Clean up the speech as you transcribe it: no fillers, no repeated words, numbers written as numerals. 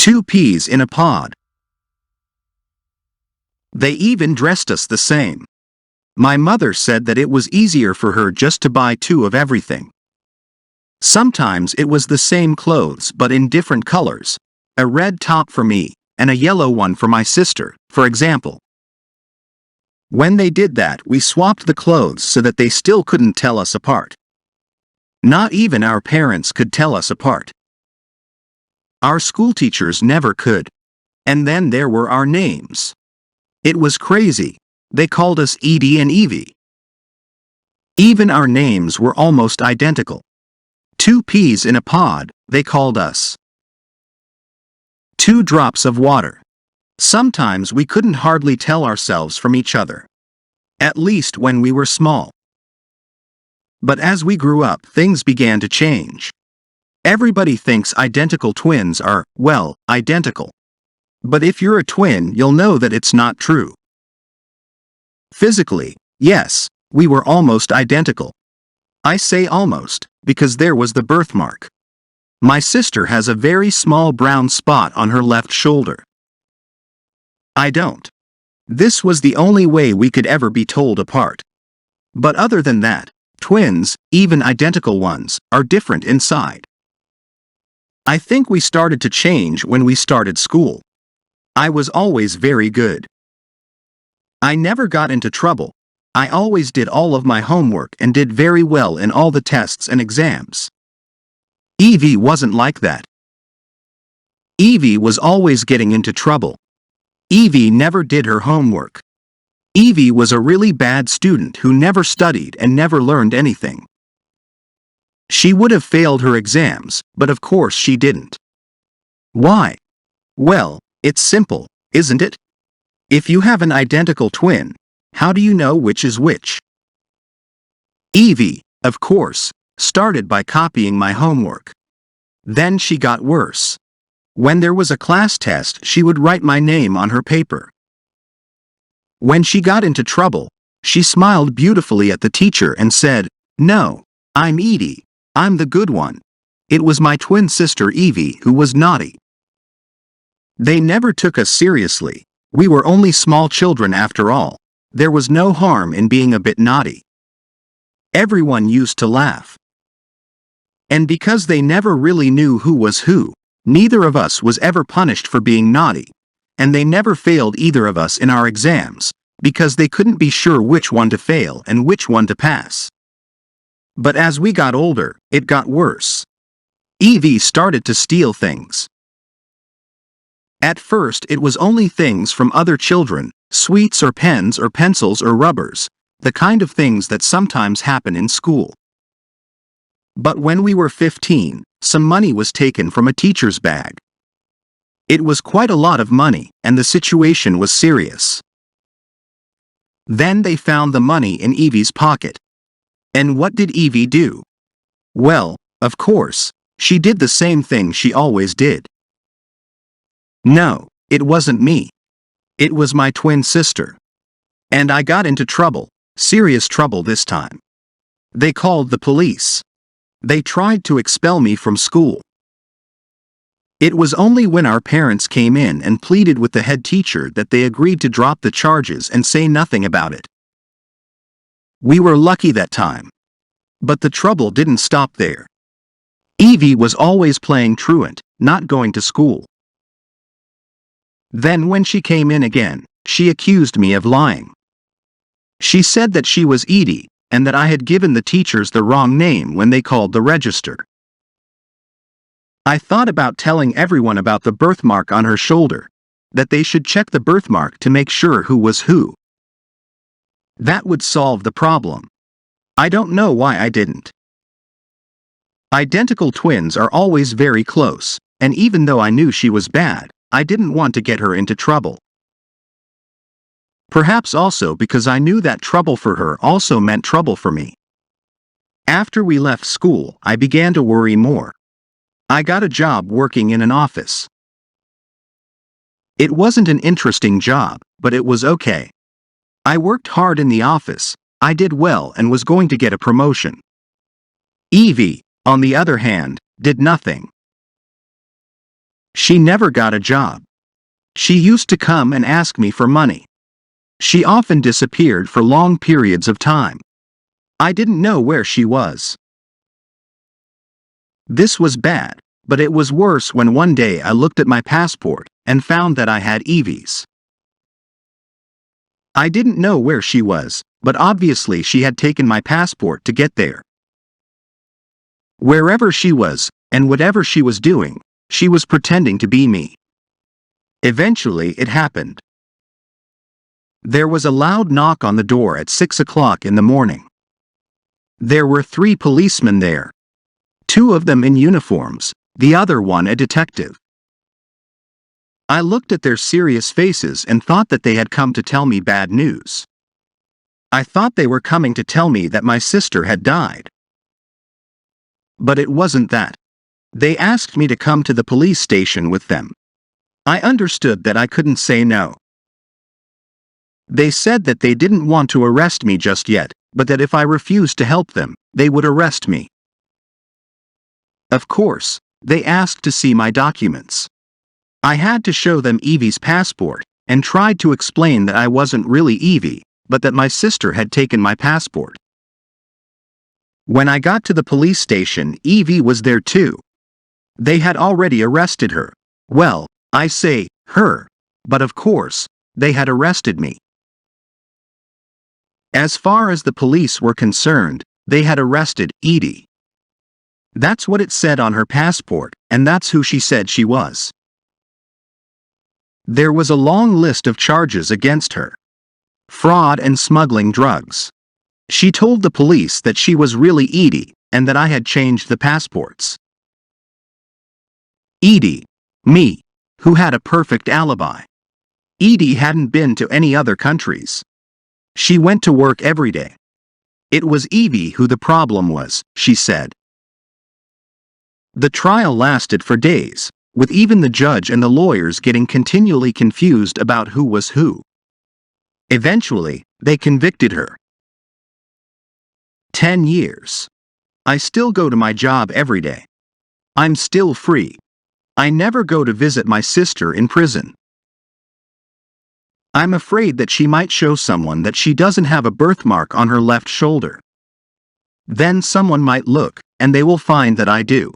Two peas in a pod. They even dressed us the same. My mother said that it was easier for her just to buy two of everything. Sometimes it was the same clothes but in different colors, a red top for me, and a yellow one for my sister, for example. When they did that, we swapped the clothes so that they still couldn't tell us apart. Not even our parents could tell us apart. Our school teachers never could. And then there were our names. It was crazy. They called us Edie and Evie. Even our names were almost identical. Two peas in a pod, they called us. Two drops of water. Sometimes we couldn't hardly tell ourselves from each other. At least when we were small. But as we grew up, things began to change. Everybody thinks identical twins are, well, identical. But if you're a twin, you'll know that it's not true. Physically, yes, we were almost identical. I say almost, because there was the birthmark. My sister has a very small brown spot on her left shoulder. I don't. This was the only way we could ever be told apart. But other than that, twins, even identical ones, are different inside. I think we started to change when we started school. I was always very good. I never got into trouble. I always did all of my homework and did very well in all the tests and exams. Evie wasn't like that. Evie was always getting into trouble. Evie never did her homework. Evie was a really bad student who never studied and never learned anything. She would have failed her exams, but of course she didn't. Why? Well, it's simple, isn't it? If you have an identical twin, how do you know which is which? Evie, of course, started by copying my homework. Then she got worse. When there was a class test, she would write my name on her paper. When she got into trouble, she smiled beautifully at the teacher and said, "No, I'm Edie, I'm the good one. It was my twin sister Evie who was naughty." They never took us seriously. We were only small children after all. There was no harm in being a bit naughty. Everyone used to laugh. And because they never really knew who was who, neither of us was ever punished for being naughty, and they never failed either of us in our exams, because they couldn't be sure which one to fail and which one to pass. But as we got older, it got worse. Evie started to steal things. At first it was only things from other children, sweets or pens or pencils or rubbers, the kind of things that sometimes happen in school. But when we were 15, some money was taken from a teacher's bag. It was quite a lot of money, and the situation was serious. Then they found the money in Evie's pocket. And what did Evie do? Well, of course, she did the same thing she always did. No, it wasn't me. It was my twin sister. And I got into trouble, serious trouble this time. They called the police. They tried to expel me from school. It was only when our parents came in and pleaded with the head teacher that they agreed to drop the charges and say nothing about it. We were lucky that time. But the trouble didn't stop there. Evie was always playing truant, not going to school. Then when she came in again, she accused me of lying. She said that she was Edie, and that I had given the teachers the wrong name when they called the register. I thought about telling everyone about the birthmark on her shoulder, that they should check the birthmark to make sure who was who. That would solve the problem. I don't know why I didn't. Identical twins are always very close, and even though I knew she was bad, I didn't want to get her into trouble. Perhaps also because I knew that trouble for her also meant trouble for me. After we left school, I began to worry more. I got a job working in an office. It wasn't an interesting job, but it was okay. I worked hard in the office, I did well and was going to get a promotion. Evie, on the other hand, did nothing. She never got a job. She used to come and ask me for money. She often disappeared for long periods of time. I didn't know where she was. This was bad, but it was worse when one day I looked at my passport and found that I had Evie's. I didn't know where she was, but obviously she had taken my passport to get there. Wherever she was, and whatever she was doing, she was pretending to be me. Eventually it happened. There was a loud knock on the door at 6 o'clock in the morning. There were 3 policemen there. 2 of them in uniforms, the other one a detective. I looked at their serious faces and thought that they had come to tell me bad news. I thought they were coming to tell me that my sister had died. But it wasn't that. They asked me to come to the police station with them. I understood that I couldn't say no. They said that they didn't want to arrest me just yet, but that if I refused to help them, they would arrest me. Of course, they asked to see my documents. I had to show them Evie's passport, and tried to explain that I wasn't really Evie, but that my sister had taken my passport. When I got to the police station, Evie was there too. They had already arrested her. Well, I say, her, but of course, they had arrested me. As far as the police were concerned, they had arrested Edie. That's what it said on her passport, and that's who she said she was. There was a long list of charges against her. Fraud and smuggling drugs. She told the police that she was really Edie, and that I had changed the passports. Edie, me, who had a perfect alibi. Edie hadn't been to any other countries. She went to work every day. It was Evie who the problem was, she said. The trial lasted for days, with even the judge and the lawyers getting continually confused about who was who. Eventually, they convicted her. 10 years. I still go to my job every day. I'm still free. I never go to visit my sister in prison. I'm afraid that she might show someone that she doesn't have a birthmark on her left shoulder. Then someone might look, and they will find that I do.